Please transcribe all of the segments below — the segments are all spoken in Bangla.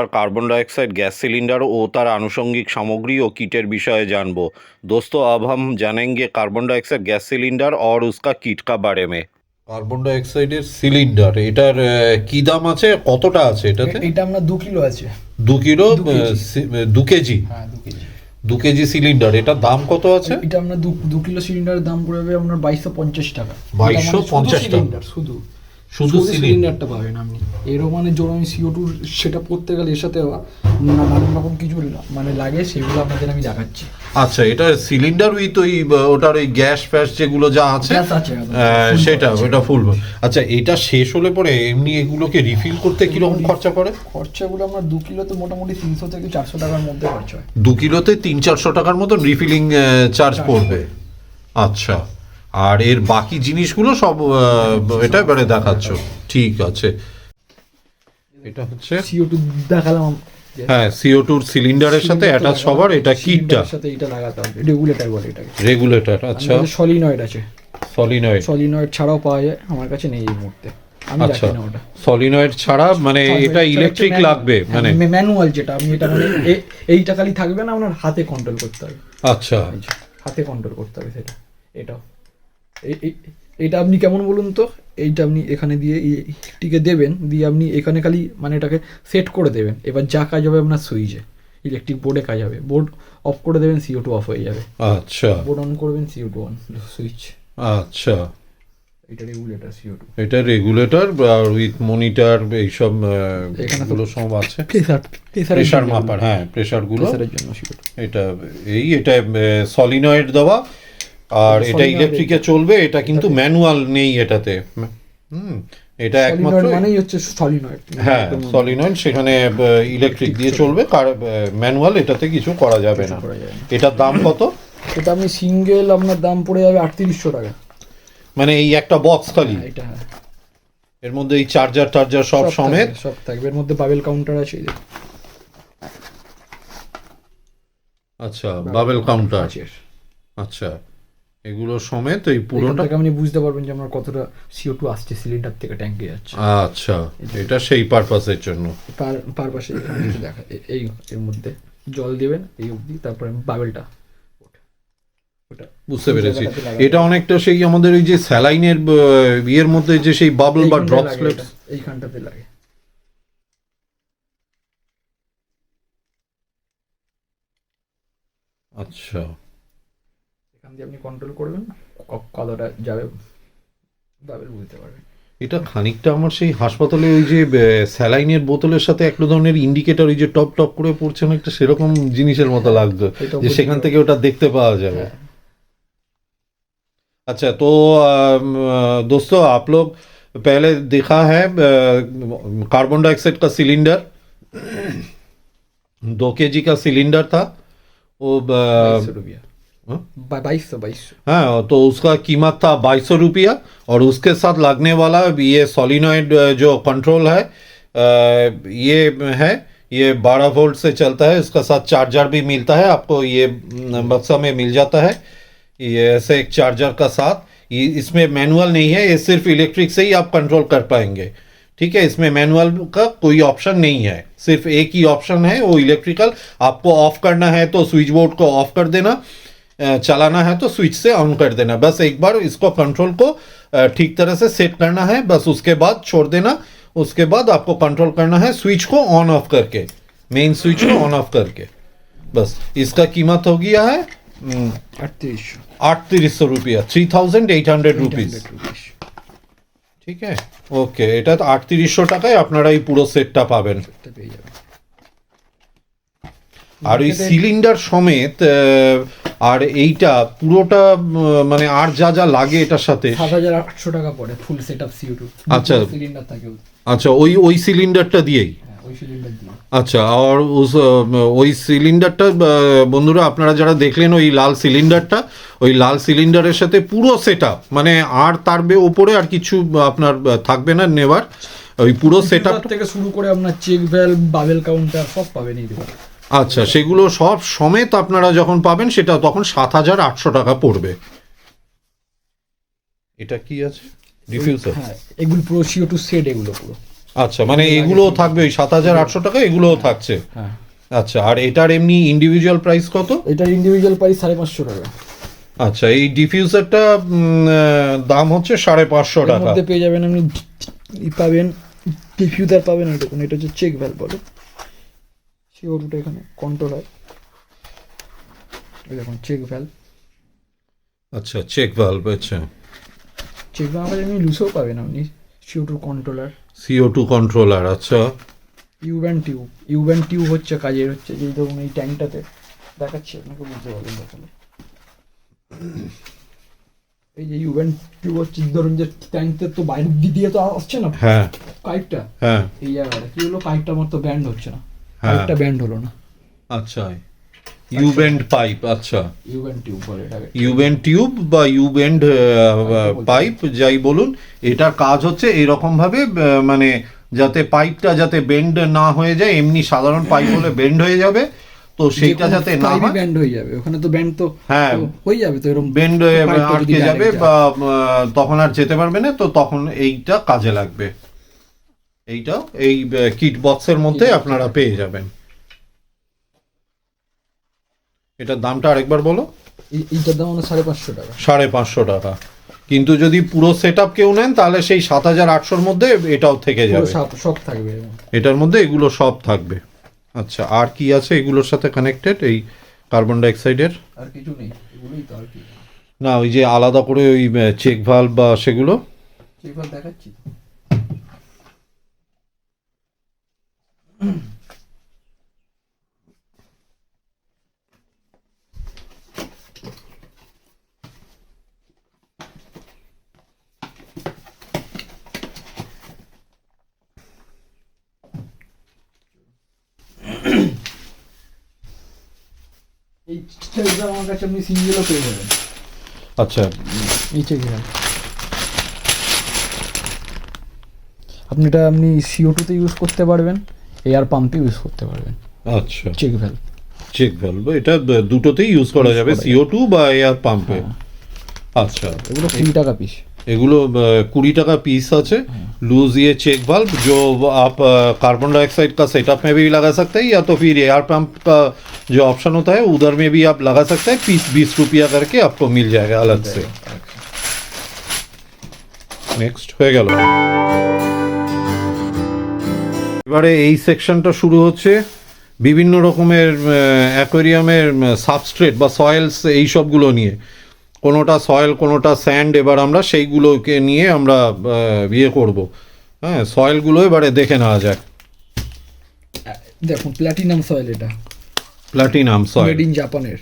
এবার कार्बन डाइऑक्साइड गैस सिलेंडर और तार आनुषंगिक सामग्री और किटेर विषय जानबो। दोस्तों, अब हम जानेंगे कार्बन डाइऑक्साइड गैस सिलेंडर और उसका किट का बारे में। কার্বন ডাইঅক্সাইডের সিলিন্ডার, এটার কি দাম আছে, কতটা আছে এটাতে? এটা আপনার 2 কিলো আছে। 2 কিলো, 2 কেজি? হ্যাঁ 2 কেজি। 2 কেজি সিলিন্ডার, এটার দাম কত আছে? এটা আপনার 2 কিলো সিলিন্ডারের দাম পড়বে আপনার 2250 টাকা। 2250 টাকা শুধু শুধু সিলিন্ডারটা পাবেন আপনি। এরও মানে ধরুন CO2 সেটা করতে গেলে এর সাথে নানান রকম কিছু মানে লাগে, সেগুলো আপনাদের আমি দেখাচ্ছি। আচ্ছা, এটা সিলিন্ডার উইথ ওই ওটার ওই গ্যাস ফ্যাস যেগুলো যা আছে সেটা ওটা ফুল। আচ্ছা, এটা শেষ হলে পরে এমনি এগুলোকে রিফিল করতে কিরকম খরচা পড়ে? খরচাগুলো আপনার 2 কিলোতে মোটামুটি 300 থেকে 400 টাকার মধ্যে খরচা হয়। 2 কিলোতে 300-400 টাকার মতন রিফিলিং চার্জ পড়বে। আচ্ছা, আর এর বাকি জিনিসগুলো সব এটা এবারে দেখাচ্ছ, ঠিক আছে। এটা হচ্ছে CO2 দেখালাম। হ্যাঁ, CO2 সিলিন্ডারের সাথে অ্যাটাচ হবার এটা কিটটা, সাথে এটা লাগাতে হবে। রেগুলেটর বলে এটাকে, রেগুলেটর। আচ্ছা, সলিনয়েড আছে। সলিনয়েড ছাড়াও পাওয়া যায়, আমার কাছে নেই এই মুহূর্তে, আমি আচ্ছা, জানি না ওটা। সলিনয়েড ছাড়া মানে এটা ইলেকট্রিক লাগবে, মানে ম্যানুয়াল যেটা, আমি এটা মানে এইটা খালি থাকবে না, আপনার হাতে কন্ট্রোল করতে হবে। আচ্ছা, হাতে কন্ট্রোল করতে হবে সেটা। এটা আপনি কেমন বলুন তো, এইটা আপনি এখানে দিয়ে এটিকে দেবেন, দিয়ে আপনি এখানে খালি মানে এটাকে সেট করে দেবেন। এবার যা কাজ হবে আপনার সুইচে, ইলেকট্রিক বোর্ডে কাজ হবে। বোর্ড অফ করে দেবেন, CO2 অফ হয়ে যাবে। আচ্ছা, বোর্ড অন করবেন, CO2 অন, সুইচ। আচ্ছা, এটা রেগুলেটর CO2, এটা রেগুলেটর আর উইথ মনিটর এইসব এগুলো সব আছে। প্রেসার মাপার, হ্যাঁ প্রেসার গুলো জন্য CO2। এটা সলিনয়েড দেওয়া, আর এটা ইলেকট্রিকে চলবে। এটা কিন্তু ম্যানুয়াল নেই এটাতে। এটা একমাত্র মানেই হচ্ছে সলিনয়েড। হ্যাঁ, সলিনয়েড, সেখানে ইলেকট্রিক দিয়ে চলবে, ম্যানুয়াল এটাতে কিছু করা যাবে না। এটার দাম কত? এটা আপনি সিঙ্গেল আপনার দাম পড়ে যাবে 3800 টাকা। মানে এই একটা বক্স খালি? এটা হ্যাঁ, এর মধ্যে এই চার্জার সব সমেত সব থাকবে। এর মধ্যে বাবেল কাউন্টার আছে। আচ্ছা, বাবেল কাউন্টার। আচ্ছা, এগুলো সমেত এই পুরোটা আপনি বুঝতে পারবেন যে আমার কতটা CO2 আসছে সিলিন্ডার থেকে ট্যাঙ্কে যাচ্ছে। আচ্ছা, এটা সেই পারপাসের জন্য। পারপাসে দেখা এই এর মধ্যে জল দিবেন এই অবধি, তারপরে বাবেলটা বুঝতে পেরেছি। এটা অনেকটা সেই আমাদের ওই যে স্যালাইনের ইয়ের মধ্যে যে সেই বাবল বা ড্রপলেট এইখানটাতে লাগে। আচ্ছা, এখান দিয়ে আপনি কন্ট্রোল করবেন কতটা যাবে, বাবেল বুঝতে পারবেন। এটা খানিকটা আমার সেই হাসপাতালে ওই যে স্যালাইনের বোতলের সাথে একটা ধরনের ইন্ডিকেটর ওই যে টপ টপ করে পড়ছে না, একটা সেরকম জিনিসের মতো লাগতো, যে সেখান থেকে ওটা দেখতে পাওয়া যাবে। अच्छा, तो दोस्तों, आप लोग पहले देखा है कार्बन डाइऑक्साइड का सिलेंडर 2 केजी का सिलेंडर था, वो 2200। हाँ, तो उसका कीमत था 2200 रुपया, और उसके साथ लगने वाला ये सॉलिनॉइड जो कंट्रोल है ये 12 वोल्ट से चलता है। इसका साथ चार्जर भी मिलता है आपको, ये बक्सा में मिल जाता है ये ऐसे एक चार्जर का साथ। इसमें मैनुअल नहीं है, ये सिर्फ इलेक्ट्रिक से ही आप कंट्रोल कर पाएंगे। ठीक है, इसमें मैनुअल का कोई ऑप्शन नहीं है, सिर्फ एक ही ऑप्शन है, वो इलेक्ट्रिकल। आपको ऑफ करना है तो स्विच बोर्ड को ऑफ कर देना, चलाना है तो स्विच से ऑन कर देना। बस एक बार इसको कंट्रोल को ठीक तरह से सेट करना है, बस उसके बाद छोड़ देना। उसके बाद आपको कंट्रोल करना है स्विच को ऑन ऑफ करके, मेन स्विच को ऑन ऑफ करके। बस इसका कीमत हो गया है 3800 रुपया, 3800 रुपीज। ঠিক আছে, ওকে। এটা তো 3800 টাকায় আপনারা এই পুরো সেটটা পাবেন। আর ওই সিলিন্ডার সমেত আর এইটা পুরোটা মানে আর যা যা লাগে এটার সাথে 7800 টাকা পড়ে ফুল সেটআপ CO2। আচ্ছা, সিলিন্ডার থাকে। আচ্ছা, ওই সিলিন্ডারটা দিয়েই। আচ্ছা, আর ওই সিলিন্ডারটা বন্ধুরা আপনারা যারা দেখলেন ওই লাল সিলিন্ডারটা, ওই লাল সিলিন্ডারের সাথে পুরো সেটআপ, মানে আর তার ওপরে আর কিছু আপনার থাকবে না নেবার। ওই পুরো সেটআপ থেকে শুরু করে আপনার চেক ভ্যালভ, বাবেল কাউন্টার সব পাবেন এই দোকানে। আচ্ছা, সেগুলো সব সমেত আপনারা যখন পাবেন সেটা তখন 7800 টাকা পড়বে। এটা কি আছে? ডিফিউজার। হ্যাঁ, এগুলো পুরো CO2 সেট, এগুলো পুরো আচ্ছা, মানে এগুলোও থাকবে ওই 7,800 টাকা, এগুলোও থাকছে। হ্যাঁ, আচ্ছা, আর এটার এমনি ইন্ডিভিজুয়াল প্রাইস কত? এটার ইন্ডিভিজুয়াল প্রাইস 550 টাকা। আচ্ছা, এই ডিফিউজারটা দাম হচ্ছে 550 এর টাকা। মধ্যে পেয়ে যাবেন আপনি পাবেন ডিফিউজার পাবেন, এটা দেখুন, এটা হচ্ছে চেক ভ্যালভ বলে, CO2টা এখানে কন্ট্রোল হয়, এই দেখুন চেক ভ্যালভ। আচ্ছা, চেক ভালভ। আচ্ছা, চেক ভ্যালভ আবার এমনি লুজেও পাবেন আপনি, CO2 কন্ট্রোলার, CO2 কন্ট্রোলার। আচ্ছা, ইউব্যান্ড টিউব হচ্ছে কাজের, হচ্ছে যেই ধরুন এই ট্যাঙ্কটাতে দেখাচ্ছি আপনাকে, বুঝতে পারবেন দেখালে। এই যে ইউব্যান্ড টিউব হচ্ছে, ধরুন যে ট্যাঙ্কতে তো বাইরে দিয়ে তো আসছে না হ্যাঁ পাইপটা, হ্যাঁ এই জায়গাটা কি হলো, পাইপটা মতো ব্যান্ড হচ্ছে না, হ্যাঁ। পাইপটা ব্যান্ড হলো না, আচ্ছা, ইউবেন্ড পাইপ। আচ্ছা, ইউব্যান্ড টিউব বলে এটাকে। ইউবেন্ড টিউব বা ইউবেন্ড পাইপ যাই বলুন, এটার কাজ হচ্ছে এরকম ভাবে মানে যাতে পাইপটা যাতে বেন্ড না হয়ে যায়, এমনি সাধারণ পাইপ হলে বেন্ড হয়ে যাবে, তো সেইটা যাতে না হয়, ব্যান্ড হয়ে যাবে, ওখানে তো ব্যান্ড তো হ্যাঁ, হয়ে যাবে, তো এরকম বেন্ড পাইপটা যদি আটকে bend যাবে হয়ে যায়। বা তখন আর যেতে পারবে না, তো তখন এইটা কাজে লাগবে। এইটা এই কিট বক্সের মধ্যে আপনারা পেয়ে যাবেন। এটার দামটা আরেকবার বলো। এইটার দাম হলো 550 টাকা। 550 টাকা। কিন্তু যদি পুরো সেট আপ কেউ নেন তাহলে সেই 7,800-র মধ্যে এটাও থেকে পুরো যাবে। সব থাকবে এর মধ্যে। এটার মধ্যে এগুলো সব থাকবে। আচ্ছা, আর কি আছে এগুলোর সাথে কানেক্টেড এই কার্বন ডাইঅক্সাইডের? আর কিছু নেই, এগুলোই তো আর কি। না, ওই যে আলাদা করে ওই চেক ভালভ বা সেগুলো? এবার দেখাচ্ছি। এই চেকটা আমার কাছে আপনি সিঙ্গেলও পেয়ে যাবেন। আচ্ছা, এই চেক আপনি CO2 তে ইউজ করতে পারবেন, এয়ার পাম্পে ইউজ করতে পারবেন। আচ্ছা, চেক ভ্যালভ। চেক ভালভ এটা দুটোতেই ইউজ করা যাবে, CO2 বা এয়ার পাম্পে। আচ্ছা, এগুলো 20 টাকা পিস। एगुलो 20 टाका पीस আছে। लूज ये चेक वाल्व जो आप कार्बन डाइऑक्साइड का सेटअप में भी लगा सकते हैं, या तो फिर एयर पंप का जो ऑप्शन होता है उधर में भी आप लगा सकते हैं। पीस 20 रुपया करके आपको मिल जाएगा अलग से। नेक्स्ट হয়ে গেল। এবারে এই সেকশনটা শুরু হচ্ছে বিভিন্ন রকমের অ্যাকোয়ারিয়ামের সাবস্ট্রেট বা সয়েলস এই সবগুলো নিয়ে। কোনোটা সয়েল, কোনোটা স্যান্ড। এবার আমরা সেইগুলোকে নিয়ে আমরা ইয়ে করব। হ্যাঁ, সয়েলগুলো এবারে দেখে নেওয়া যাক। দেখুন প্ল্যাটিনাম সয়েল, এটা প্ল্যাটিনাম সয়েল মেড ইন জাপানের।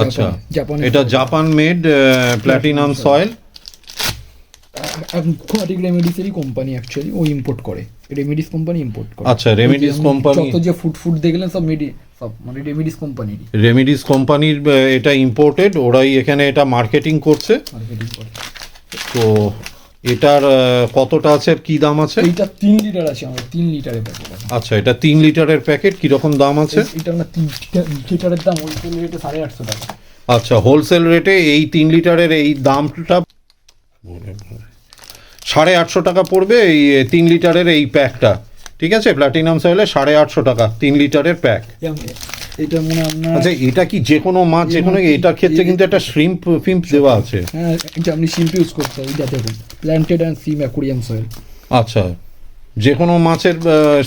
আচ্ছা, জাপানের এটা Japan made platinum soil. Aquatic রেমেডিসেরই কোম্পানি অ্যাকচুয়ালি, ও ইম্পোর্ট করে, রেমেডিস কোম্পানি ইম্পোর্ট করে। আচ্ছা, রেমেডিস কোম্পানি, যত যে ফুড দেখলেন সব সব মানে রেমেডিস কোম্পানিরই রেমেডিস কোম্পানির এটা ইম্পোর্টেড, ওরাই এখানে এটা মার্কেটিং করছে। মার্কেটিং করে। তো এটার কতটা আছে, কি দাম আছে? এইটা 3 লিটার আছে আমাদের, 3 লিটারের প্যাকেট আছে। আচ্ছা, এটা 3 লিটারের প্যাকেট, কিরকম দাম আছে? এটা না 3 লিটারের দাম হোলসেল রেটে 850 টাকা। আচ্ছা, হোলসেল রেটে এই 3 লিটারের এই দামটা 850 টাকা পড়বে, এই 3 লিটারের এই প্যাকটা। ঠিক আছে, প্ল্যাটিনাম সয়েলে 850 টাকা 3 লিটারের প্যাক। এটা মনে আপনার, আচ্ছা, এটা কি যে কোনো মাছ, যে কোনো, এটার ক্ষেত্রে কিন্তু একটা শ্রিম্প ফিম্প দেওয়া আছে। হ্যাঁ, এটা আপনি শিম্প ইউজ করতে হবে। এটা দেখুন planted and SIM aquarium soil. আচ্ছা, যে কোনো মাছের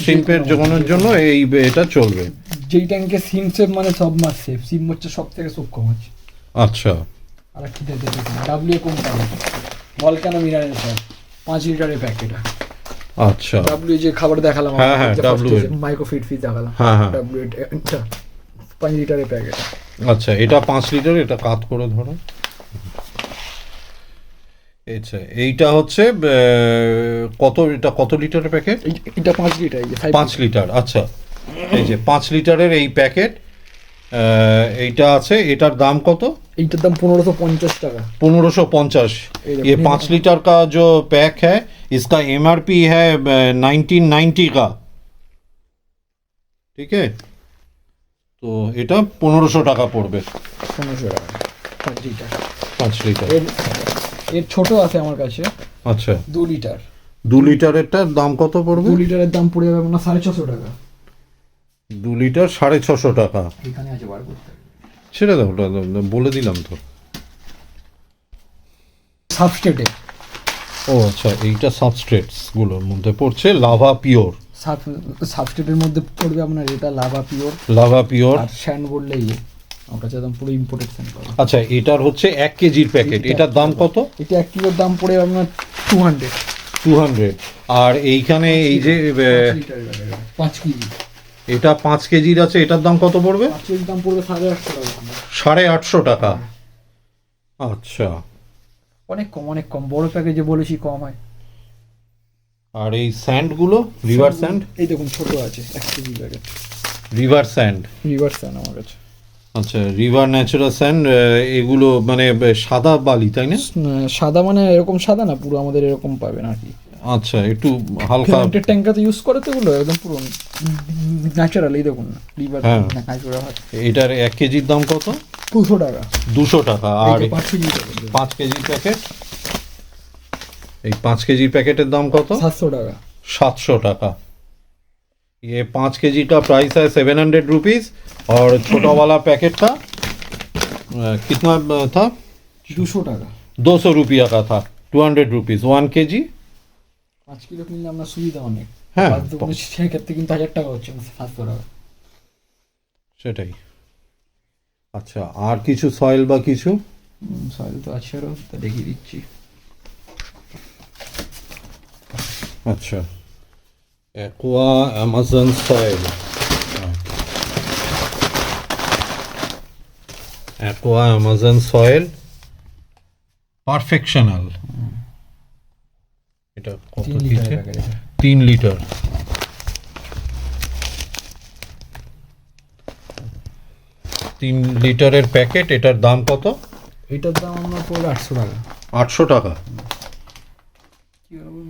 শ্রিম্পের জোগানোর জন্য এই এটা চলবে। যেই ট্যাঙ্কে সিম সেফ মানে সব মাছ সেফ, সিম হচ্ছে সব থেকে সূক্ষ্ম মাছ। আচ্ছা, আর একটা দেখুন W company volcano mineral soil 5 লিটারের প্যাকেট। আচ্ছা, ডাব্লিউ যে খাবার দেখালাম, হ্যাঁ, হ্যাঁ, W মাইক্রোফিট ফিস দেখালাম। হ্যাঁ, হ্যাঁ। ডাব্লিউ এটা 5 লিটারের প্যাকেট। আচ্ছা, এটা 5 লিটার, এটা কাত করে ধরো। আচ্ছা, এইটা হচ্ছে এটা কত লিটারের প্যাকেট? এটা 5 লিটার, এই যে 5 লিটার। আচ্ছা, এই যে 5 লিটারের এই প্যাকেট, এইটা আছে। এটার দাম কত? এইটার দাম 1550 টাকা। 1550। ये 5 लीटर का जो पैक है इसका MRP है 1990 का। ठीक है, তো এটা 1500 টাকা পড়বে। 1500 টাকা 5 লিটার। 5 লিটার। এর ছোট আছে আমার কাছে, আচ্ছা, 2 লিটার। 2 লিটারেরটার দাম কত পড়বে? 2 লিটারের দাম পড়ে যাবে আপনার 650 টাকা। 2 লিটার 650 টাকা। এখানে আছে বার করতে হবে। ছেড়ে দাও, ওটা বলে দিলাম তো। সাবস্টেটে ও আচ্ছা, এইটা সাবস্ট্রেটস গুলোর মধ্যে পড়ছে। লাভা পিওর, সাবস্টেটের মধ্যে পড়বে আপনার এটা লাভা পিওর। Lava pure. আর স্যান্ড বললেই আমার কাছে একদম পুরো ইম্পোর্টেড স্যান্ড পাবে। আচ্ছা, এটার হচ্ছে 1 কেজির প্যাকেট, এটার দাম কত? এটা 1 কিলোর দাম পড়ে আপনার 200। 200। আর এইখানে এই যে 5 কেজি, এটা 5 কেজির আছে, এটার দাম কত পড়বে? 5 কেজির দাম পড়বে 850 টাকা। 850 টাকা। আচ্ছা, অনেক কম, অনেক কম। বড় প্যাকেজে বলেছি কম হয়। আর এই স্যান্ডগুলো, রিভার স্যান্ড? এই দেখুন ছোট আছে 1 KG packet. River sand. River sand আমার কাছে। আচ্ছা, রিভার ন্যাচারাল স্যান্ড। এগুলো মানে সাদা বালি, তাই না? সাদা মানে এরকম সাদা না, পুরো আমাদের এরকম পাবেন আর কি। আচ্ছা, একটু হালকা। ট্যাঙ্কাতে ইউজ করে তো এগুলো একদম পুরো ন্যাচারাল। এই দেখুন না, রিভার হ্যাঁ। ন্যাচারাল। এটার 1 কেজির দাম কত? 200 টাকা। 200 টাকা। আর 5 কেজি 5 কেজির প্যাকেট, এই 5 কেজির প্যাকেটের দাম কত? 700 টাকা। 700 টাका। ये 5 केजी का प्राइस है 700 रुपीज़। और छोटा वाला पैकेट का कितना था? 200 টাকা। 200 रुपया का था। 200 रुपीज़ 1 केजी। 5 কিলো কিনলে আপনার সুবিধা অনেক। হ্যাঁ। সেক্ষেত্রে কিন্তু 1000 টাকা হচ্ছে, 700 টাকা। সেটাই। আচ্ছা, আর কিছু সয়েল বা কিছু? সয়েল তো আছে আরও, তা দেখিয়ে দিচ্ছি। আচ্ছা, aqua Amazon soil. Aqua Amazon soil perfectional. এটা কত 3 দিচ্ছে? লিটারের প্যাকেট আছে। 3 লিটার। 3 লিটারের প্যাকেট, এটার দাম কত? এটার দাম আপনার পড়বে 800 টাকা। 800 টাকা। কি হবে?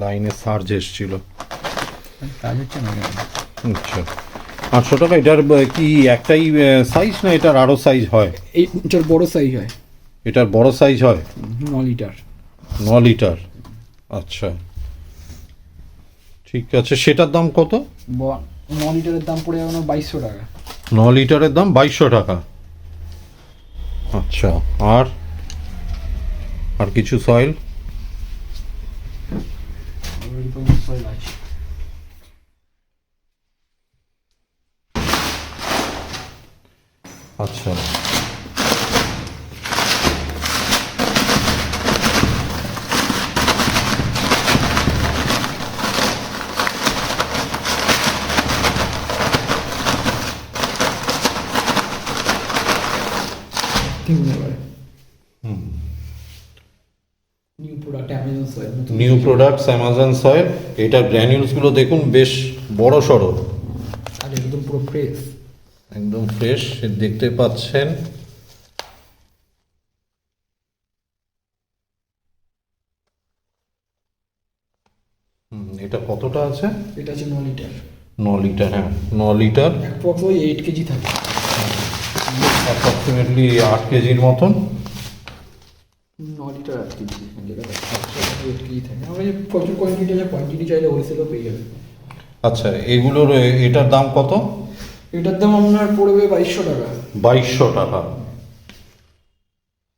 লাইনে সার্জ এসছিল। কাজ হচ্ছে না কেন? আচ্ছা, 800 টাকা। এটার কি একটাই সাইজ, না এটার আরও সাইজ হয়? এইটার বড় সাইজ হয়। এটার বড় সাইজ হয়? 9 লিটার। 9 লিটার। আচ্ছা, ঠিক আছে। সেটার দাম কত? 9 লিটারের দাম পড়ে যাবে আপনার 2200 টাকা। 9 লিটারের দাম 2200 টাকা। আচ্ছা, আর কিছু সয়েল? আচ্ছা, new product Amazon soil. New products Amazon soil. এটার গ্র্যানিউলসগুলো দেখুন, বেশ বড় সড়ো, আর একদম পুরো ফ্রেশ। একদম ফ্রেশ দেখতে পাচ্ছেন। এটা কতটা আছে? এটা আছে 9 লিটার। 9 লিটার। হ্যাঁ, 9 লিটার। অ্যাপ্রক্স ওই 8 কেজি থাকে। অ্যাপ্রক্সিমেটলি 8 কেজির মতন। 9 লিটার 8 কেজি যেটা 8 কেজি থাকে। আমরা যে প্রচুর কোয়ান্টিটি আছে, কোয়ান্টিটি চাইলে হোলসেলও পেয়ে যাবে। আচ্ছা, এগুলোর এটার দাম কত? এটার দাম আপনার পড়বে 2200 টাকা। 2200 টাকা।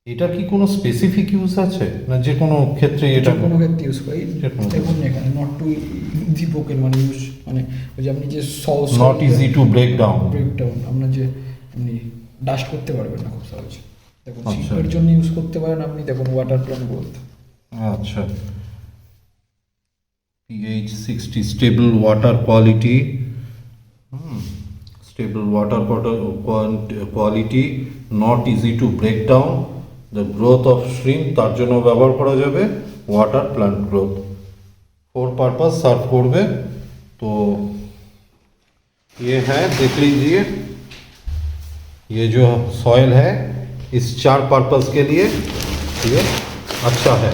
এটার কি কোনো স্পেসিফিক ইউজ আছে, না যে কোনো ক্ষেত্রে এটা? এটা কোনো ক্ষেত্রে ইউজ করি। যে কোনো দেখুন এখানে নট টু ইজি পোকেন মানে ইউজ, মানে ওই যে আপনি যে সস not easy to break down. Breakdown আপনার যে আপনি ডাস্ট করতে পারবেন না খুব সহজে। দেখুন আচ্ছা। শিল্পের জন্য ইউজ করতে পারেন আপনি। দেখুন ওয়াটার প্ল্যান বলতে। আচ্ছা, pH 60 stable water quality. Stable water quality, not easy to break down, the growth of shrimp, তার জন্য ব্যবহার করা যাবে। Water plant growth 4 purpose serve करবে। तो ये है, देख लीजिए, ये जो सॉइल है इस 4 पर्पस के लिए ये अच्छा है।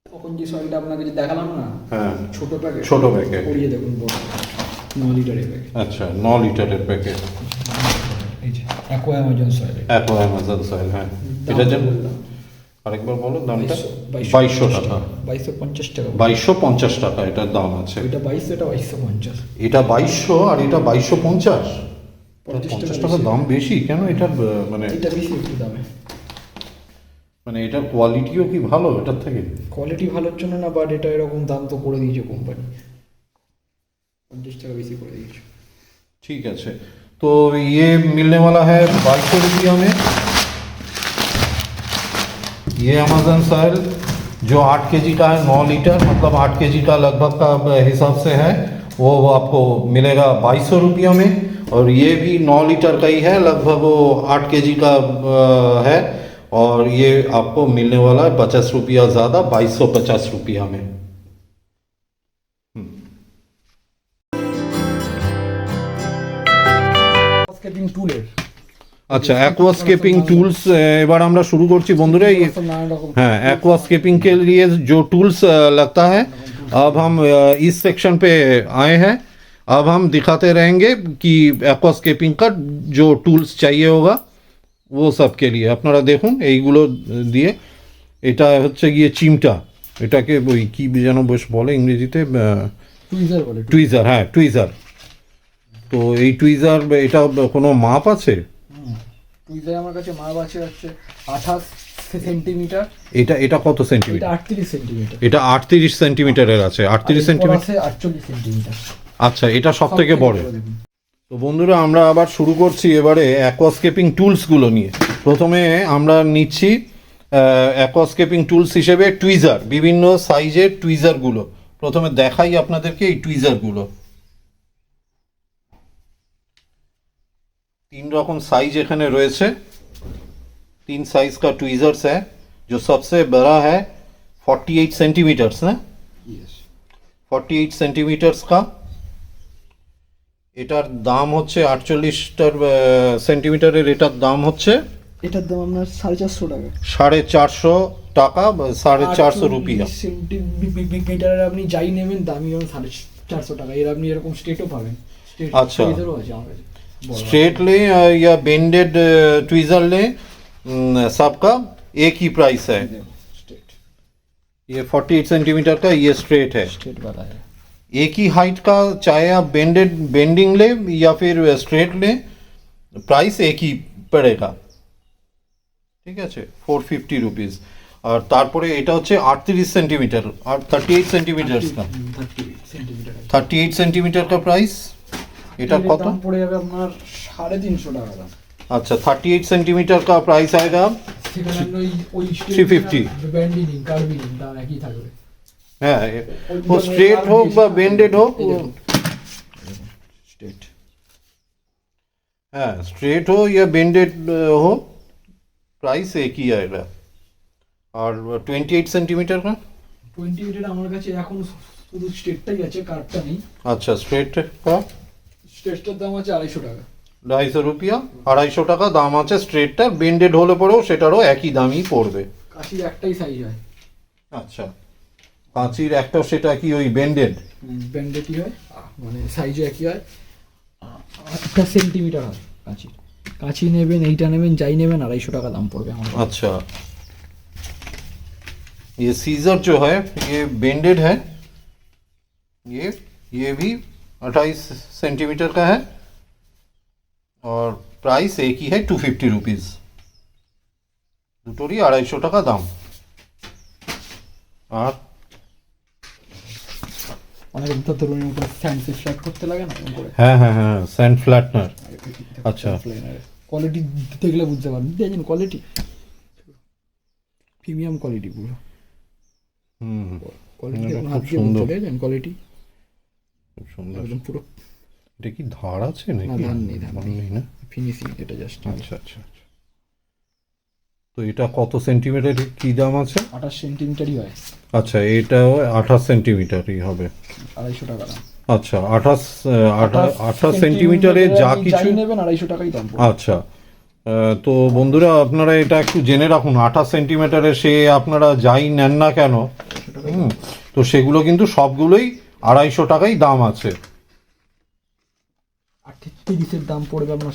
তখন যে সয়েলটা আপনাকে যে দেখালাম না, হ্যাঁ, ছোট প্যাকেট, ছোট প্যাকেট, পড়িয়ে দেখুন বড় 9 লিটারের প্যাকেট। আচ্ছা 9 লিটারের প্যাকেট। এই যে aqua Amazon soil, aqua Amazon soil, হ্যাঁ এটার জন্য আরেকবার বলো দামটা। 2250 টাকা, 2250 টাকা। 2250 টাকা এটার দাম আছে। এটা 2200, এটা 2250। এটা 2200 আর এটা 2250, 50 টাকা দাম বেশি কেন এটার? মানে এটা বেশি একটু দামে। মানে এটার কোয়ালিটিও কি ভালো এটার থেকে? কোয়ালিটি ভালোর জন্য না, বাট এটা এরকম দাম তো করে দিয়েছে কোম্পানি, 50 টাকা বেশি করে দিয়েছে। ठीक है। तो ये मिलने वाला है 2200 रुपया में। ये अमेज़न सॉइल जो 8 केजी का है, 9 लीटर, मतलब 8 केजी का लगभग का हिसाब से है, वो आपको मिलेगा 2200 रुपया में। और ये भी 9 लीटर का ही है, लगभग वो 8 केजी का है, और ये आपको मिलने वाला है 50 रुपया ज़्यादा, 2250 रुपया में। স্কেপিং টুলের, अच्छा एक्वास्केपिंग टूल्स এবার আমরা শুরু করছি বন্ধুরা। নানা রকম। हाँ, एक्वास्केपिंग के लिए जो टूल्स लगता है, अब हम इस सेक्शन पे आए हैं। अब हम दिखाते रहेंगे कि एक्वास्केपिंग का जो टूल्स चाहिए होगा वो सब के लिए। আপনারা দেখুন এইগুলো দিয়ে, এটা হচ্ছে গিয়ে চিমটা, এটাকে ওই কি যেন বেশ বলে ইংরেজিতে, টুইজার বলে। টুইজার, হ্যাঁ টুইজার। তো এই টুইজার এটা কোনো মাপ আছে? টুইজার আমার কাছে মাপ আছে হচ্ছে 28 সেন্টিমিটার। এটা কত এটা সেন্টিমিটার? 38 সেন্টিমিটার। এটা 38 সেন্টিমিটারের আছে, 38 সেন্টিমিটার। 48 সেন্টিমিটার। আচ্ছা, এটা সব থেকে বড়। তো বন্ধুরা আমরা আবার শুরু করছি এবারে অ্যাকোয়াস্কেপিং টুলসগুলো নিয়ে। প্রথমে আমরা নিচ্ছি অ্যাকোয়াস্কেপিং টুলস হিসেবে টুইজার, বিভিন্ন সাইজের টুইজারগুলো। প্রথমে দেখাই আপনাদেরকে এই টুইজারগুলো। 3 रकम साइज এখানে রয়েছে, 3 साइज का ट्वीजर्स है। जो सबसे बड़ा है 48 सेंटीमीटर्स ना, 48 सेंटीमीटर्स का। এটার দাম হচ্ছে 48 সেন্টিমিটারের, এটার দাম হচ্ছে এটার দাম আপনার 450 টাকা। 450 টাকা, 450 রুপিয়া। সেন্টিমিটারের আপনি যাই নেবেন দামই যেমন 450 টাকা। এর আপনি এরকম স্ট্রেটও পাবেন। আচ্ছা। টুইজারও আছে আমার কাছে। स्ट्रेट लें या बेंडेड ट्वीजर लें, सबका एक ही प्राइस है। स्ट्रेट, ये 48 सेंटीमीटर का ये स्ट्रेट है। स्ट्रेट वाला है। एक ही हाइट का चाहे आप बेंडिंग लें या फिर स्ट्रेट लें, प्राइस एक ही पड़ेगा। ঠিক আছে, 450 रुपीज़। और তারপরে এটা হচ্ছে 38 सेंटीमीटर और 38 सेंटीमीटर का, 38 सेंटीमीटर का प्राइस। এটা কত দাম পড়ে যাবে আপনার 350 টাকা দাম। अच्छा, 38 सेंटीमीटर का प्राइस आएगा সেখানে ওই 350। বেন্ডিং কার্ভিং দাম একই থাকবে। হ্যাঁ, वो स्ट्रेट हो বা বেন্ডেড হোক, स्ट्रेट, हाँ स्ट्रेट हो या बेंडेड हो, प्राइस एक ही आएगा। और 28 सेंटीमीटर का 28 এর আমার কাছে এখন শুধু স্ট্রেটটাই আছে, কার্ভটা নেই। अच्छा, स्ट्रेट का স্ট্রেটটার দাম আছে 250 টাকা। 250 রুপিয়া, 250 টাকা দাম আছে স্ট্রেটটার। বেন্ডেড হলে পরেও সেটারও একই দামই পড়বে। কাশির একটাই সাইজ হয়। আচ্ছা, কাঁচির একটা, সেটা কি ওই বেন্ডেড? বেন্ডেডই হয়, মানে সাইজও একই হয়। 8 সেন্টিমিটার হয় কাঁচি। কাঁচি নেবেন, এইটা নেবেন, যাই নেবেন 250 টাকা দাম পড়বে আমার। अच्छा, ये सीजर जो है ये बेंडेड है, ये भी 28 सेंटीमीटर का है, और प्राइस एक ही है 250 रुपीज़। দুটোরই 250 টাকা দাম। আর অনেক তরুণের উপর স্যান্ড ফ্ল্যাট করতে লাগে না করে। হ্যাঁ হ্যাঁ হ্যাঁ, স্যান্ড ফ্ল্যাটনার। আচ্ছা, কোয়ালিটি দেখলে বুঝতে পারবেন। দেখেন কোয়ালিটি, প্রিমিয়াম কোয়ালিটি পুরো। কোয়ালিটি দেখুন, হাত দিয়ে বুঝতে দেখেন কোয়ালিটি খুব সুন্দর। একদম পুরো। এটা কি ধার আছে না, নাকি? ধার নেই, ধার ধার নেই। নেই না? ফিনিশিং এটা জাস্ট। আচ্ছা আচ্ছা আচ্ছা। তো এটা কত সেন্টিমিটার কি দাম আছে? 28 সেন্টিমিটারই হয়। আচ্ছা, এটাও 28 সেন্টিমিটারই হবে। 250 টাকা দাম। আচ্ছা, 28 সেন্টিমিটারে যা কিছু নেবেন 250 টাকাই দাম পড়বে। আচ্ছা, তো বন্ধুরা আপনারা এটা একটু জেনে রাখুন, 28 সেন্টিমিটারে সে আপনারা যাই নেন না কেন, তো সেগুলো কিন্তু সবগুলোই 250 টাকাই দাম আছে। 38 এর দাম পড়বে আপনার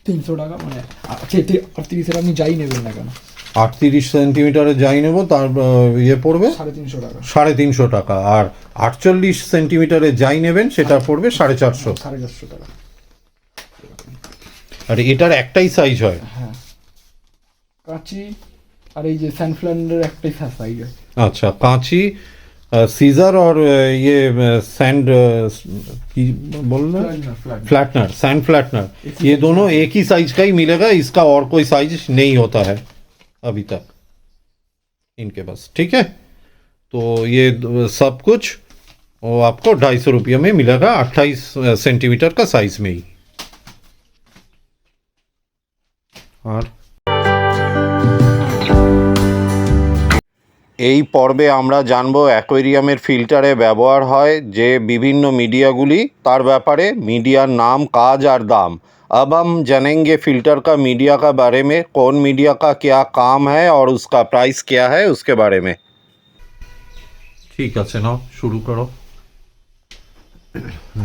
300 টাকা, মানে 38 আপনি যাই নেবেন না কেন 38 সেন্টিমিটারে যাই নেব তার ইয়ে পড়বে 350 টাকা, 350 টাকা, আর 48 সেন্টিমিটারে যাই নেবেন সেটা পড়বে 450। 450 টাকা। আর এটার একটাই সাইজ হয়? হ্যাঁ, কাঁচি আর এই যে স্যান্ডফ্ল্যান্ডের একটাই সাইজ হয়। अच्छा कांची सीजर और ये सैंड की बोल रहे फ्लैटनर, सैंड फ्लैटनर, ये दोनों एक ही साइज का ही मिलेगा, इसका और कोई साइज नहीं होता है अभी तक इनके पास, ठीक है। तो ये सब कुछ वो आपको 250 रुपये में मिलेगा 28 सेंटीमीटर का साइज में ही। और এই পর্বে আমরা জানবো অ্যাকোয়ারিয়ামের ফিল্টারে ব্যবহার হয় যে বিভিন্ন মিডিয়াগুলি তার ব্যাপারে, मीडिया नाम, काज और दाम। अब हम जानेंगे फिल्टर का मीडिया का बारे में, कौन मीडिया का क्या काम है और उसका प्राइस क्या है उसके बारे में। ঠিক আছে, নাও শুরু করো।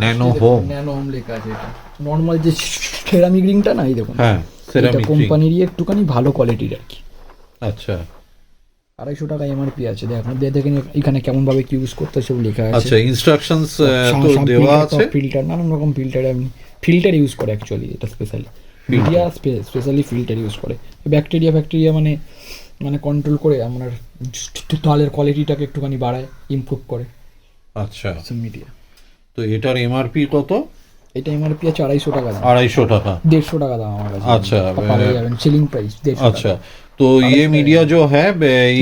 ন্যানো হোম, ন্যানো হোম লেখা আছে। এটা নর্মাল যে সেরামিক রিংটা না, এই দেখুন, হ্যাঁ এটা সেরামিক কোম্পানিরই একটুখানি ভালো কোয়ালিটির আর কি। আচ্ছা 250 টাকা এমআরপি আছে। দেখেন এখানে কেমন ভাবে কি ইউজ করতে সব লেখা আছে। আচ্ছা ইনস্ট্রাকশনস তো দেওয়া আছে। ফিল্টার, নানান রকম ফিল্টার, আপনি ফিল্টার ইউজ করে অ্যাকচুয়ালি, এটা specially media specially filter use করে। ব্যাকটেরিয়া মানে কন্ট্রোল করে আপনার জলের কোয়ালিটিটাকে একটুখানি বাড়ায়, ইমপ্রুভ করে আচ্ছা মিডিয়া। তো এটার এমআরপি কত? এটা এমআরপি আছে 250 টাকা দাম। 250 টাকা, 150 টাকা দাম আমার কাছে। अच्छा পাওয়া যাবেন সেলিং প্রাইস 150 अच्छा। तो ये मीडिया जो है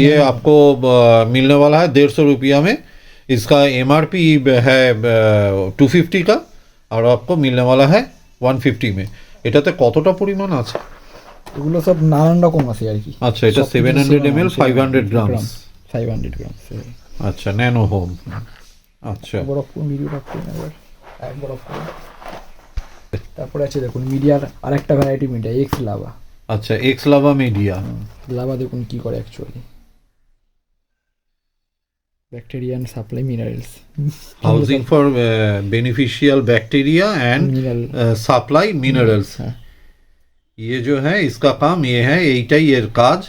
ये आपको मिलने वाला है 150 रुपया में। इसका एमआरपी है 250 का और आपको मिलने वाला है 150 में। এটাতে কতটা পরিমাণ আছে? এগুলো সব নানান রকম আছে আর কি। আচ্ছা এটা 700 ml 500 গ্রাম, 500 গ্রাম। আচ্ছা ন্যানো হোম। আচ্ছা বরফ মিডিয়া রাখুন একবার, এক বরফ করুন। তারপরে আছে দেখুন মিডিয়ার আরেকটা ভ্যারাইটি মিডিয়া, এক্স লাভা। আচ্ছা এক্স লাভা মিডিয়া। লাভা দেখুন কি করে actually, bacterial supply minerals, housing for beneficial bacteria and mineral supply minerals. ये जो है इसका काम ये है, এইটাই এর কাজ।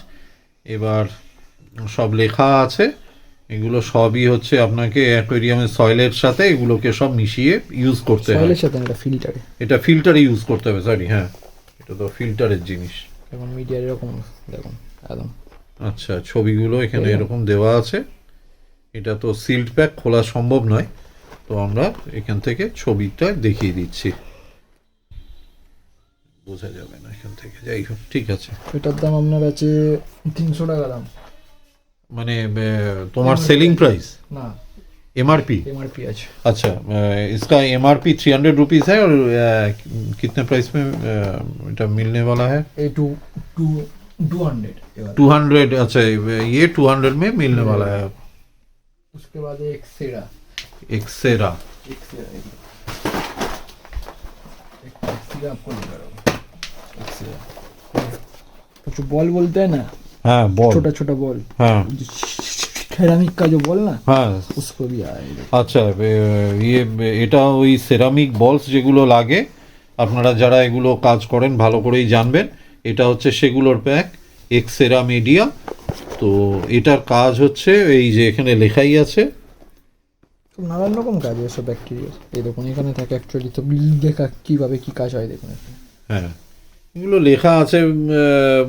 এবার সব লেখা আছে, এগুলো সবই হচ্ছে আপনাকে অ্যাকোয়ারিয়ামের সয়েলের সাথে এগুলোকে সব মিশিয়ে ইউজ করতে হয়। সয়েলের সাথে এটা ফিল্টারে, এটা ফিল্টারে ইউজ করতে হবে, সরি হ্যাঁ এটা তো ফিল্টারের জিনিস। এখন মিডিয়ার এরকম দেখুন একদম। আচ্ছা ছবিগুলো এখানে এরকম দেওয়া আছে। এটা তো সিল্ড প্যাক, খোলা সম্ভব নয়, তো আমরা এখান থেকে ছবিটা দেখিয়ে দিচ্ছি, বোঝা যাবে না এখান থেকে, যাই হোক ঠিক আছে। এটার দাম আপনার আছে 300 টাকা দাম। মানে তোমার সেলিং প্রাইস না, एमआरपी? एमआरपी আছে। अच्छा इसका एमआरपी 300 रुपीज़ है और कितने प्राइस में এটা मिलने वाला है? ए 200। 200। अच्छा ये 200 में मिलने वाला है। उसके बाद एक सेरा, एक्सेरा आपको दिखा रहा हूँ। जो बॉल बोलते हैं ना, हाँ बॉल, छोटा छोटा बॉल, हाँ सेरामिक का जो बॉल ना, हाँ उसको भी आया है। আচ্ছা এটা ওই সেরামিক বলস যেগুলো লাগে, আপনারা যারা এগুলো কাজ করেন ভালো করেই জানবেন, এটা হচ্ছে সেগুলোর প্যাক, এক্সেরা মিডিয়া। তো এটার কাজ হচ্ছে এই যে এখানে লেখাই আছে, নানান রকম কাজ এসব ব্যাকটেরিয়া। এই দেখুন এখানে থাকে অ্যাকচুয়ালি, তো লেখা কিভাবে কি কাজ হয় দেখুন এখানে। হ্যাঁ এগুলো লেখা আছে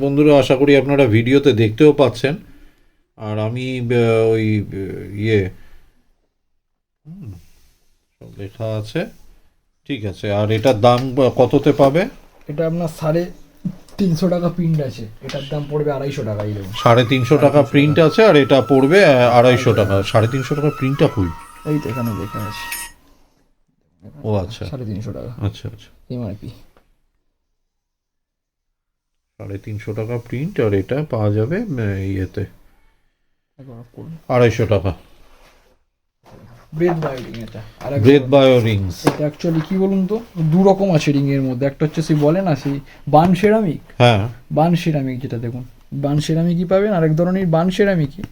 বন্ধুরা, আশা করি আপনারা ভিডিওতে দেখতেও পাচ্ছেন। আর আমি ওই ইয়ে সব লেখা আছে, ঠিক আছে। আর এটার দাম কততে পাবে? এটা আপনার 350 টাকা প্রিন্ট আছে, এটার দাম পড়বে 250 টাকা। এই দেখুন 350 টাকা প্রিন্ট আছে আর এটা পড়বে 250 টাকা। 350 টাকা প্রিন্টটা কই? এই তো এখানে লেখা আছে। ও আচ্ছা 350 টাকা আচ্ছা আচ্ছা, এমআরপি। 350 টাকা প্রিন্ট আর এটা পাওয়া যাবে ইয়েতে 250 টাকা। ব্রেথ বায়ো রিং, এটা ব্রেথ বায়ো রিংস। এটা অ্যাকচুয়ালি কি বলুন তো, দু রকম আছে রিং এর মধ্যে। একটা হচ্ছে সেই বলে না সেই বান সেরামিক, হ্যাঁ বান সেরামিক যেটা দেখুন, বান সেরামিকই পাবেন, আরেক ধরনের বান সেরামিকই,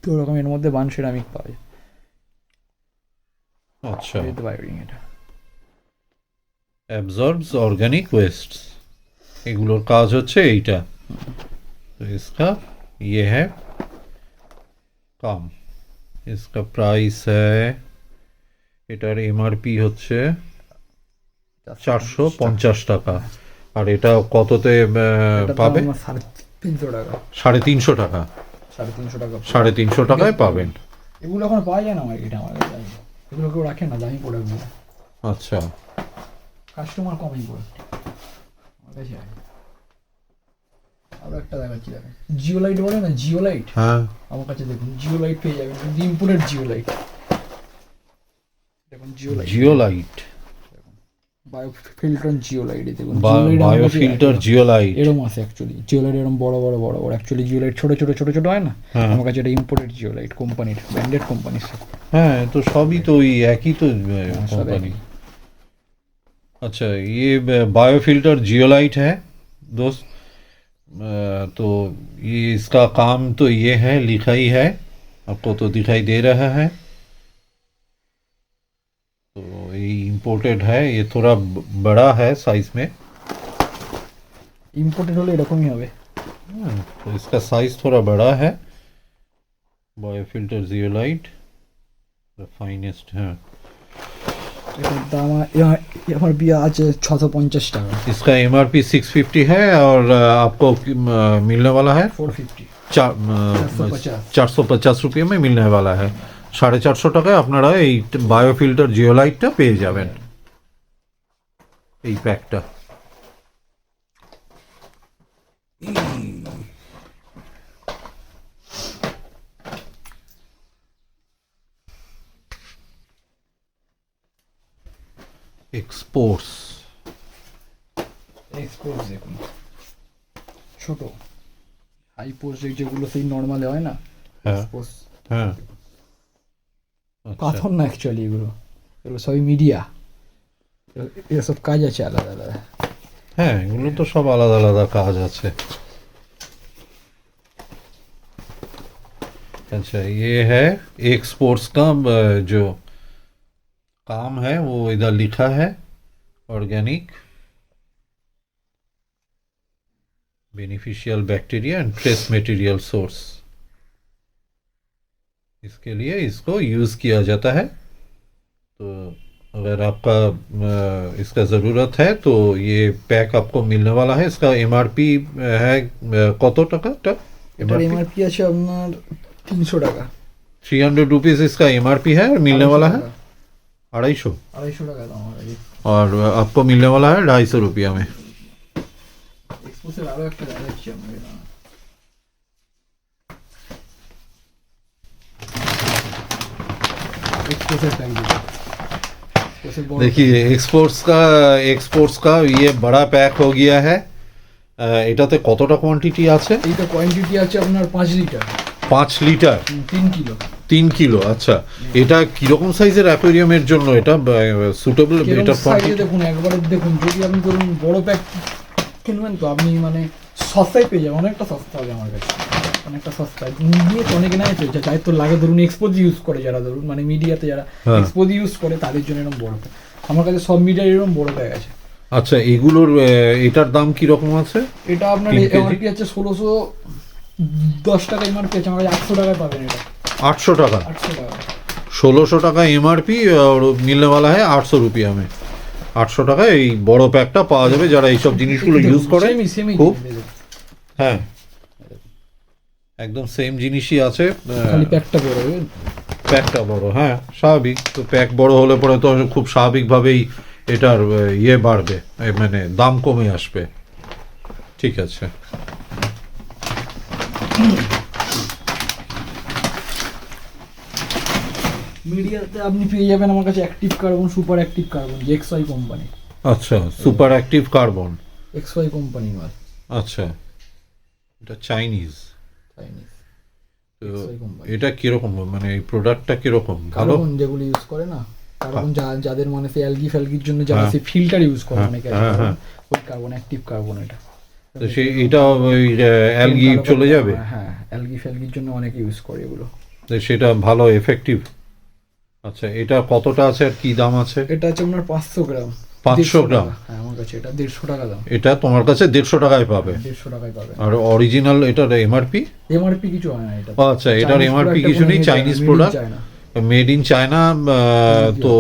দু রকম এর মধ্যে বান সেরামিক পাবে। আচ্ছা ব্রেথ বায়ো রিং এটা অ্যাবজর্বস অর্গানিক ওয়েস্ট। এগুলোর কাজ হচ্ছে এইটা। तो इसका ये है काम। इसका प्राइस है, এটার এমআরপি হচ্ছে 450 টাকা। আর এটা কততে পাবে? 350 টাকা। 350 টাকা। 350 টাকা। 350 টাকায় পাবেন। এগুলো এখন পাওয়া যায় না মার্কেটে, আমার কাছে এগুলো কেউ রাখে না, দামি প্রোডাক্টগুলো। আচ্ছা, কাস্টমার কমই করে আমার কাছে আছে। আরো একটা দেখাচ্ছি, দেখেন জিওলাইট বলে না, জিওলাইট। হ্যাঁ, আমার কাছে দেখুন জিওলাইট পেয়ে যাবেন, ইম্পোর্টেড জিওলাইট। দেখুন জিওলাইট, জিওলাইট, বায়োফিল্টার জিওলাইট। দেখুন বায়োফিল্টার জিওলাইট। এরকম আছে অ্যাকচুয়ালি, জিওলাইট এরকম বড় বড় বড় বড়। অ্যাকচুয়ালি জিওলাইট ছোট ছোট ছোট ছোট হয় না, আমার কাছে এটা ইম্পোর্টেড জিওলাইট কোম্পানির, ব্র্যান্ডেড কোম্পানির। হ্যাঁ, তো সবই তো ওই একই তো কোম্পানি। अच्छा, ये बायोफिल्टर जियोलाइट है दोस्त। तो ये इसका काम तो ये है, लिखा ही है, आपको तो दिखाई दे रहा है। तो ये इम्पोर्टेड है, ये थोड़ा बड़ा है साइज में। ইম্পোর্টেড হলে এরকমই হবে। तो इसका साइज थोड़ा बड़ा है। बायोफिल्टर जियोलाइट फाइनेस्ट है। এটার দাম এমআরপি আছে 650 টাকা। इसका एमआरपी 650 है और आपको मिलने वाला है 450। 450 रुपये में मिलने वाला है। 450 টাকায় আপনারা এই বায়োফিল্টার জিওলাইটটা পেয়ে যাবেন, এই প্যাকটা। এক্সপোর্টস, এক্সপোর্ট দেখুন, ছোট হাই পোস্ট যেগুলো সেই নর্মালে হয় না, হ্যাঁ এক্সপোর্টস। হ্যাঁ, আচ্ছা, পাথর না অ্যাকচুয়ালি, এগুলো সবই মিডিয়া, এসব কাজ আছে আলাদা আলাদা। হ্যাঁ, এগুলো তো সব আলাদা আলাদা কাজ আছে। अच्छा, ये है एक्सपोर्ट्स का जो काम है वो इधर लिखा है, organic beneficial bacteria and trace material source. इसके लिए इसको यूज़ किया जाता है। तो अगर आपका इसका ज़रूरत है तो ये पैक आपको मिलने वाला है। इसका एमआरपी है কত টাকা? এটার এমআরপি আছে আপনার 300 টাকা। 300 रुपीज़ इसका एमआरपी है और मिलने वाला है 250। 250 টাকা দাম আমার কাছে। और आपको मिलने वाला है 250 रुपया में। এক্সপোর্টের আরো একটা দেখাচ্ছি আপনাকে, এক্সপোর্টের প্যাক देखिए, एक्सपोर्ट्स का ये बड़ा पैक हो गया है। এটাতে কতটা কোয়ান্টিটি আছে? এইটা কোয়ান্টিটি আছে আপনার 5 লিটার। 5 litre, 3 kilo. 3 কিলো। আচ্ছা, এটা কিরকম সাইজের অ্যাকোয়ারিয়ামের জন্য এটা সুটেবল? এটা সাইজে দেখুন, একবারে দেখুন, যদি আপনি ধরুন বড় প্যাক কিনবেন তো আপনি মানে সস্তায় পেয়ে যাবেন, অনেকটা সস্তা হবে আমার কাছে, অনেকটা সস্তায় নিয়ে তো অনেকে নাই তো যাই তো লাগে, ধরুন এক্সপোজ ইউজ করে যারা, ধরুন মানে মিডিয়াতে যারা এক্সপোজ ইউজ করে তাদের জন্য এরকম বড় প্যাক। আমার কাছে সব মিডিয়ার এরকম বড় প্যাক আছে। আচ্ছা, এগুলোর এটার দাম কি রকম আছে? এটা আপনার এমআরপি আছে 1610 টাকা এমআরপি আছে, আমার কাছে 800 টাকায় পাবেন এটা। 800 টাকা? 800 টাকা। 1600 টাকা एमआरपी और मिलने वाला है 800 रुपया में। 800 টাকায় এই বড় প্যাকটা পাওয়া যাবে যারা এইসব জিনিসগুলো ইউজ করে। খুব, হ্যাঁ, একদম সেম জিনিসই আছে, খালি প্যাকটা বড় হবে। প্যাকটা বড়, হ্যাঁ স্বাভাবিক। তো প্যাক বড় হলে পরে তো খুব স্বাভাবিকভাবেই এটার ইয়ে বাড়বে, মানে দাম কমে আসবে। ঠিক আছে, মিডিয়াতে আপনি পেয়ে যাবেন আমার কাছে active carbon, super active carbon, X Y company. আচ্ছা, super active carbon, X Y company মাল। আচ্ছা, এটা চাইনিজ। চাইনিজ। তো এটা কিরকম, মানে এই প্রোডাক্টটা কিরকম? ভালো? কার্বন যেগুলো ইউজ করে না, কার্বন যাদের মানে সেই অ্যালগি ফ্যালগির জন্য যারা সেই ফিল্টার ইউজ করে অনেকে, ওই কার্বন, অ্যাক্টিভ কার্বন এটা। তো সেই এটা ওই অ্যালগি চলে যাবে? হ্যাঁ, অ্যালগি ফ্যালগির জন্য অনেকে ইউজ করে এগুলো। তো সেটা ভালো এফেক্টিভ। আচ্ছা, এটা কতটা আছে আর কি দাম আছে? এটা আছে আপনার 500 গ্রাম। 500 গ্রাম হ্যাঁ আমার কাছে এটা 150 টাকা দাম, এটা তোমার কাছে 150 টাকায় পাবে 150 টাকায় পাবে। আর অরিজিনাল এটার এমআরপি? এমআরপি কিছু হয় না এটা। अच्छा इधर एमआरपी की नहीं, Chinese product made in China, तो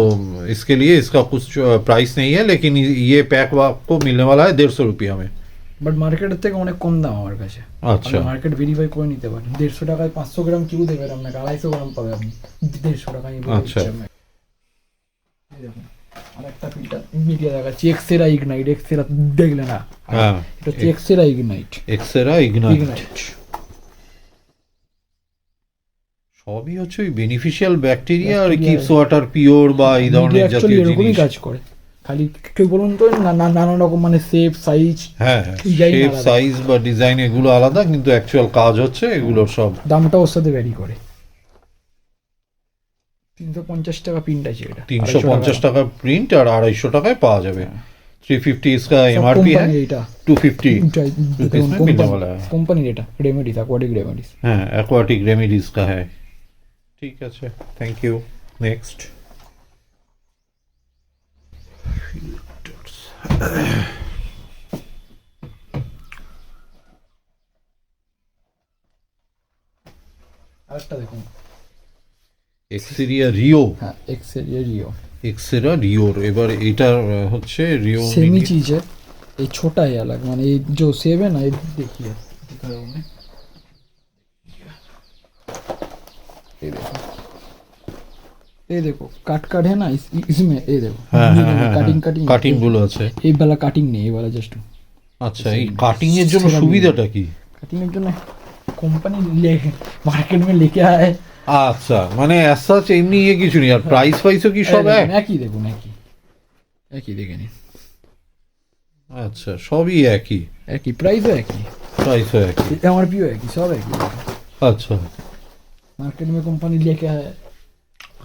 इसके लिए इसका कुछ प्राइस नहीं है, लेकिन ये पैक आपको मिलने वाला है 150 रुपया में। বাট মার্কেটের থেকে অনেক কম দাম আমার কাছে। আচ্ছা, মার্কেট ভেরিফাই করে নিতে পারেন। 150 টাকায় 500 গ্রাম কিউ দেবে আপনাকে, 250 গ্রাম পাবে আপনি 150 টাকায়। আচ্ছা এই দেখুন আরেকটা ফিল্টার মিডিয়া দেখাচ্ছি, এক্সেরা ইগনাইট। এক্সেরা দেখলে না, হ্যাঁ এটা হচ্ছে এক্সেরা ইগনাইট। এক্সেরা ইগনাইট সবই হচ্ছে ওই বেনিফিশিয়াল ব্যাকটেরিয়া আর কিপস ওয়াটার পিওর বা এই ধরনের জাতীয় এরকমই জিনিস। কাজ করে, খালি কেউ বলুন তো নানা রকম মানে শেপ সাইজ, হ্যাঁ ডিজাইন শেপ আলাদা। সাইজ বা ডিজাইন এগুলো আলাদা, কিন্তু অ্যাকচুয়াল কাজ হচ্ছে এগুলোর সব। দামটা ওর সাথে ভ্যারি করে। 350 টাকা প্রিন্ট আছে এটা, 350 টাকা প্রিন্ট আর 250 টাকায় পাওয়া যাবে। 350 इसका एमआरपी है, এটা 250 इसमें मिलने वाला है। কোম্পানির এটা রেমেডিস, অ্যাকোয়াটিক রেমেডিস। हाँ एक्वाटिक रेमेडीज का है। ठीक है, अच्छा थैंक यू। नेक्स्ट আরেকটা দেখুন, एक्सेरिया रियो। হ্যাঁ এক্সেরিয়া রিও, एक्सेरा रियोर এবার এটার হচ্ছে রিও सेम ही चीज है, ये छोटा है अलग, माने ये जो सेब है ना, ये देखिए दिखा रहा हूँ मैं, ये देखो काट है ना इसमें, ये देखो হ্যাঁ হ্যাঁ হ্যাঁ কাটিং কাটিং গুলো আছে। এই वाला কাটিং নেই, এই वाला জাস্ট। আচ্ছা, এই কাটিং এর জন্য সুবিধাটা কি? কাটিং এর জন্য কোম্পানি মার্কেট में लेके आए। আচ্ছা, মানে অ্যাজ সাচ এমনি ইয়ে কিছু নেই, আর প্রাইস ফাইসও কি সব এক? একই দেখুন, একই দেখে নিন। আচ্ছা, সবই একই, একই প্রাইসও একই, প্রাইসও একই, এমআরপিও একই, सब একই। अच्छा मार्केट में कंपनी लेके आए,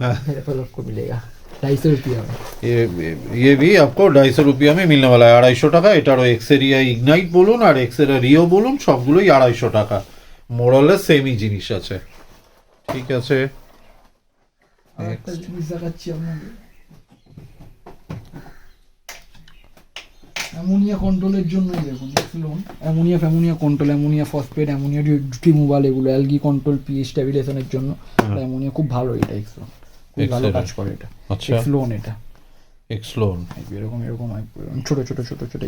हाँ। मेरे पर आपको मिलेगा 250 रुपया में। ये भी आपको 250 रुपया में मिलने वाला है। 250 টাকা। এটারও এক্সেরিয়া ইগনাইট বলুন আর এক্সেরা রিও বলুন, সবগুলোই 250 টাকা। মোরালেস সেমই জিনিস আছে। ঠিক আছে, আর একটা জিনিস দেখাচ্ছি আপনাকে, অ্যামোনিয়া কন্ট্রোলের জন্যই দেখুন এক্সলোন, ammonia control, ammonia phosphate, ammonia removal, এগুলো অ্যালগি কন্ট্রোল, পিএইচ স্ট্যাবিলাইজেশনের জন্য অ্যামোনিয়া খুব ভালো। এটা এক্সলোন খুব ভালো কাজ করে এটা। আচ্ছা এক্সলোন, এটা এক্সলোন এরকম ছোট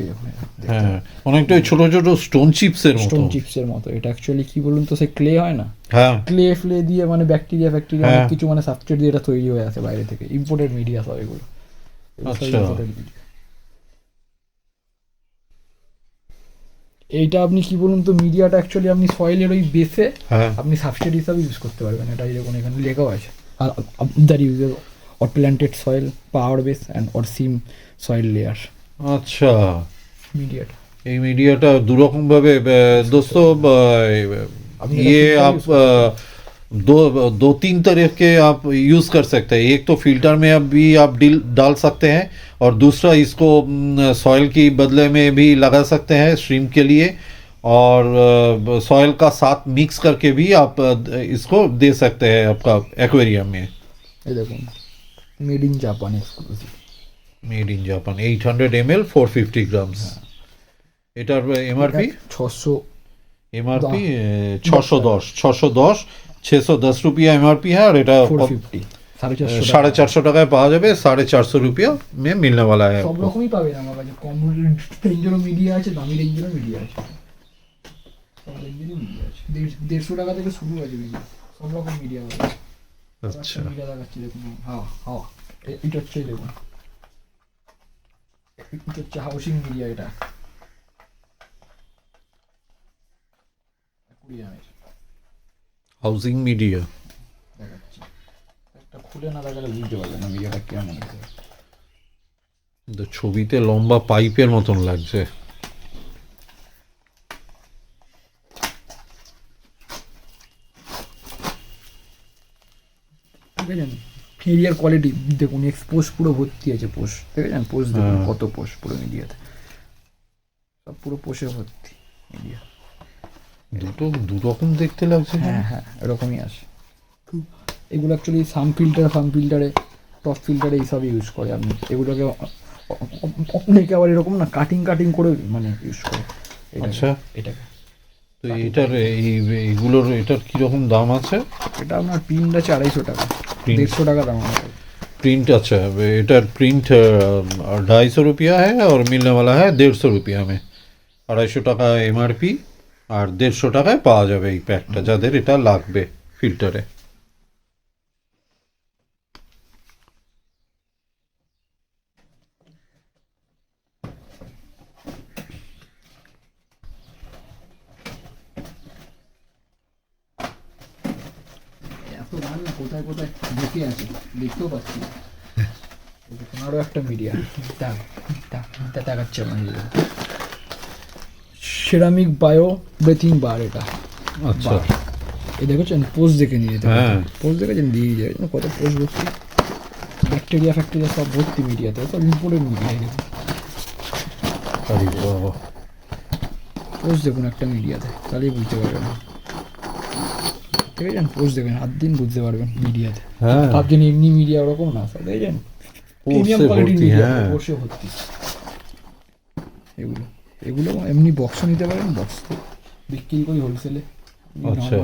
এই দেখুন, হ্যাঁ, অনেকটা ওই ছোট ছোট স্টোন চিপসের মতো। স্টোন চিপসের মতো। এটা অ্যাকচুয়ালি কি বলুন তো, সে ক্লে হয় না, হ্যাঁ ক্লে দিয়ে মানে ব্যাকটেরিয়া অনেক কিছু মানে সাবস্ট্রেট দিয়ে এটা তৈরি হয়ে আসে বাইরে থেকে, ইম্পোর্টেড মিডিয়া সব এগুলো। আচ্ছা, এইটা আপনি কি বলুন তো, মিডিয়াটা অ্যাকচুয়ালি আপনি সয়েলের ওই বেসে হ্যাঁ আপনি সাবস্ট্রেট হিসাবে ইউজ করতে পারবেন। এটা দেখুন এখানে লেখাও আছে, that uses or planted soil, power base and or SIM soil layer. আচ্ছা, মিডিয়াটা এই মিডিয়াটা দুরকম ভাবে দোস্ত, ये आप दो तीन तरह के आप यूज़ कर सकते हैं। एक तो फिल्टर में भी आप डाल सकते हैं, और दूसरा इसको सॉइल की बदले में भी लगा सकते हैं श्रिम्प के लिए, और सॉइल का साथ मिक्स करके भी आप इसको दे सकते हैं आपका एक्वेरियम में। এই দেখুন made in Japan exclusive, made in Japan, 800 ml 450 grams. এটার এমআরপি 600, एमआरपी 610 610 रुपया एमआरपी है, और এটা 450 450 450 টাকায় পাওয়া যাবে। 450 रुपया में मिलने वाला है। সব রকমই পাবেন আমার কাছে, কম রেঞ্জেরও মিডিয়া আছে, দামি রেঞ্জেরও মিডিয়া আছে, সব রেঞ্জেরই মিডিয়া আছে। 150 টাকা থেকে শুরু আছে মিডিয়া, সব রকম মিডিয়া আছে। আচ্ছা, মিডিয়া দেখাচ্ছি দেখুন, হ্যাঁ এটা হচ্ছে দেখুন, এটা হচ্ছে হাউসিং মিডিয়া, এটা হাউজিং মিডিয়া দেখাচ্ছি। একটা খুলে না দেখালে বুঝতে পারবেন না মিডিয়াটা কেমন। কিন্তু ছবিতে লম্বা পাইপের মতন লাগছে। দেখেছেন মিডিয়ার কোয়ালিটি দেখুন, এক্সপোজ পুরো ভর্তি আছে, পোষ দেখেছেন, পোষ দেখুন কত পোষ পুরো মিডিয়াতে, সব পুরো পোষে ভর্তি মিডিয়া। দু রকম দেখতে লাগছে। হ্যাঁ এরকমই আসে এগুলো। অ্যাকচুয়ালি ফার্ম ফিল্টারে টপ ফিল্টারে এইসব ইউজ করে। আপনি এগুলোকে অনেকে আবার এরকম না কাটিং কাটিং করে মানে ইউজ করে এটাকে- আচ্ছা। এটাকে তো এটার এইগুলোর এটার কীরকম দাম আছে? এটা আপনার প্রিন্ট আছে 250 টাকা, Print? 150 টাকা দাম আছে। प्रिंट अच्छा एटर प्रिंट 250 रुपया है और मिलने वाला है 150 रुपया में 250 টাকা এমআরপি আর 150 টাকায় পাওয়া যাবে এই প্যাকটা যাদের এটা লাগবে ফিল্টারে। এত দাম না কোথায় কোথায় ঢুকে আছে দেখতেও পাচ্ছি না। আরও একটা মিডিয়া দেখাচ্ছে আমার সেরামিক বায়ো ব্রেথিং বার, এটা আচ্ছা এই দেখেছেন পোস্ট দেখে নিয়ে যেতে হ্যাঁ। পোস্ট দেখেছেন দিয়ে যায় কত পোস্ট ভর্তি, ব্যাকটেরিয়া ফ্যাকটেরিয়া সব ভর্তি মিডিয়াতে, সব ইম্পোর্টেড মিডিয়া। আরে বাবা পোস্ট দেখুন একটা মিডিয়াতে, তাহলেই বুঝতে পারবেন। দেখেছেন পোস্ট দেখবেন, হাত দিন বুঝতে পারবেন মিডিয়াতে। হ্যাঁ ভাবছেন এমনি মিডিয়া ওরকম না, সব দেখেছেন প্রিমিয়াম পোস্টে কোয়ালিটির ভর্তি, মিডিয়া, হ্যাঁ। বসে ভর্তি। এগুলো এগুলো এমনি বক্সও নিতে পারেন, বক্স বিক্রি করি হোলসেলে। আচ্ছা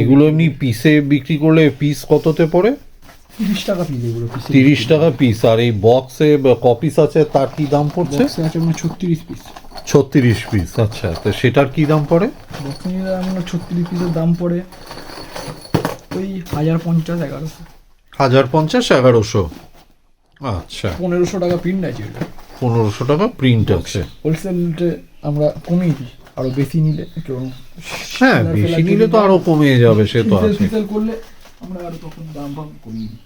এগুলো এমনি পিসে বিক্রি করলে পিস কততে পড়ে? 30 টাকা পিস এগুলো, 30 টাকা পিস। আর এই বক্সে কপিস আছে তার কি দাম পড়ছে? বক্সে আছে আপনার 36 পিস। 36 পিস, আচ্ছা তো সেটার কি দাম পড়ে? বক্সে নিলে আপনার 36 পিসের দাম পড়ে ওই 1050-1100। 1050-1100, আচ্ছা 1500 টাকা প্রিন্ট আছে এটা। 1500 টাকা প্রিন্ট আছে। হোলসেলে আমরা কমিয়ে দিই, আরো বেশি নিলে কেউ হ্যাঁ বেশি নিলে তো আরো কমে যাবে, সে তো আছে। সেল করলে আমরা আরো তখন দাম ফাম কমিয়ে দিই।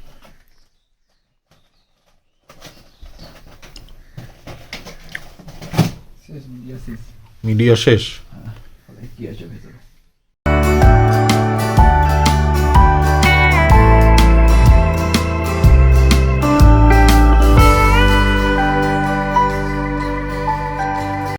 শেষ মিডিয়া শেষ। মিডিয়া শেষ। তাহলে কি আছে ভেতরে?